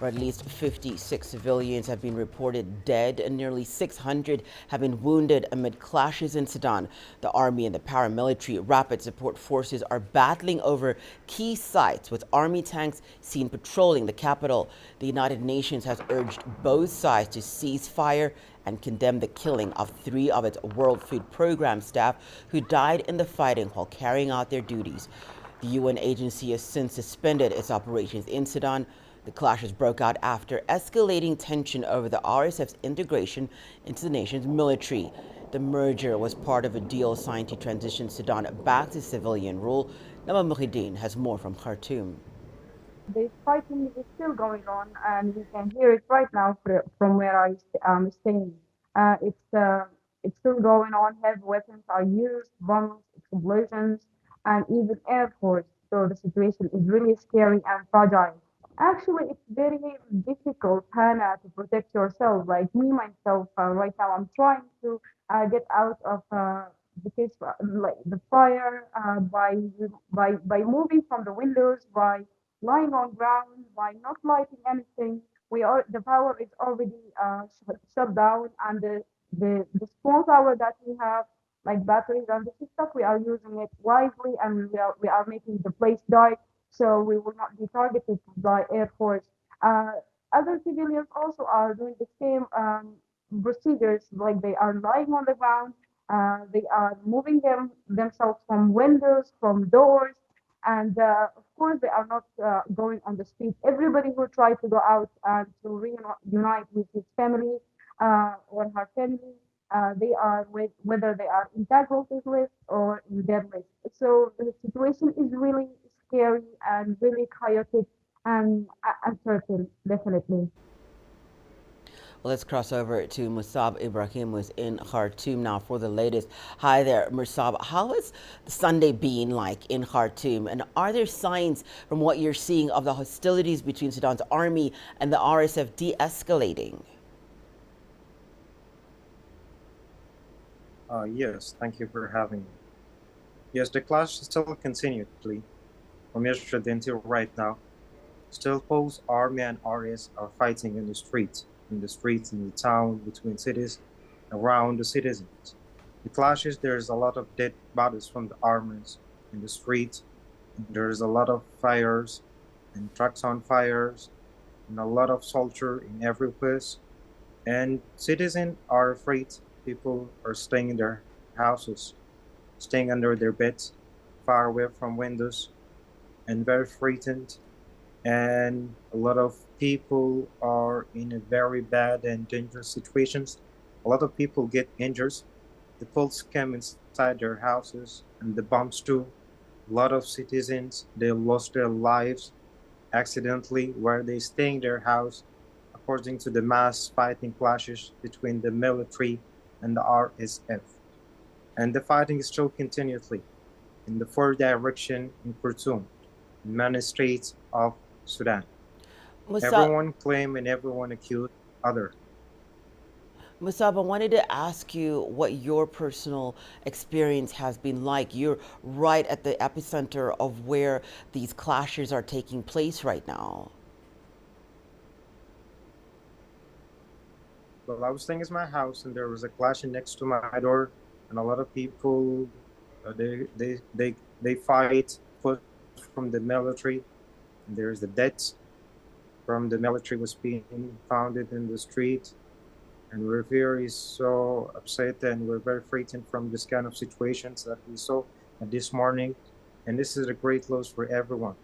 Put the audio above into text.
where at least 56 civilians have been reported dead and nearly 600 have been wounded amid clashes in Sudan. The army and the paramilitary rapid support forces are battling over key sites, with army tanks seen patrolling the capital. The United Nations has urged both sides to cease fire and condemn the killing of 3 of its World Food Program staff who died in the fighting while carrying out their duties. The UN agency has since suspended its operations in Sudan. The clashes broke out after escalating tension over the RSF's integration into the nation's military. The merger was part of a deal signed to transition Sudan back to civilian rule. Nama Muhyiddin has more from Khartoum. The fighting is still going on, and we can hear it right now from where I'm staying. It's still going on. Heavy weapons are used, bombs, explosions, and even air force. So the situation is really scary and fragile. Actually, it's very difficult, Hannah, to protect yourself. Like me myself, right now, I'm trying to get out of like the fire by moving from the windows, by lying on ground, by not lighting anything. The power is already shut down, and the small power that we have, like batteries and this stuff, we are using it wisely, and we are making the place dark, so we will not be targeted by air force. Uh, Other civilians also are doing the same procedures, like they are lying on the ground, they are moving themselves from windows, from doors, and of course, they are not going on the street. Everybody who tried to go out and to reunite with his family or her family, they are whether they are in casualties list or in dead list. So the situation is really scary and really chaotic and uncertain, definitely. Well, let's cross over to Musab Ibrahim, who's in Khartoum now for the latest. Hi there, Musab. How has Sunday been like in Khartoum? And are there signs from what you're seeing of the hostilities between Sudan's army and the RSF de-escalating? Yes, thank you for having me. Yes, the clash still continuously from yesterday until right now. Still, both army and RS are fighting in the streets, in the town, between cities, around the citizens. The clashes, there's a lot of dead bodies from the armies in the street. There's a lot of fires and trucks on fires and a lot of soldier in every place. And citizens are afraid. People are staying in their houses, staying under their beds, far away from windows, and very frightened. And a lot of people are in a very bad and dangerous situations. A lot of people get injured. The bullets came inside their houses, and the bombs too. A lot of citizens, they lost their lives accidentally where they stay in their house, according to the mass fighting clashes between the military and the RSF. And the fighting is still continuously in the four direction in Khartoum, in many states of Sudan. Musab, Everyone claim and everyone accuse other. Musab, I wanted to ask you what your personal experience has been like. You're right at the epicenter of where these clashes are taking place right now. Well, I was staying in my house and there was a clash next to my door, and a lot of people they fight first from the military. And there's the deaths from the military was being founded in the street, and we're very so upset and we're very frightened from this kind of situations that we saw this morning, and this is a great loss for everyone.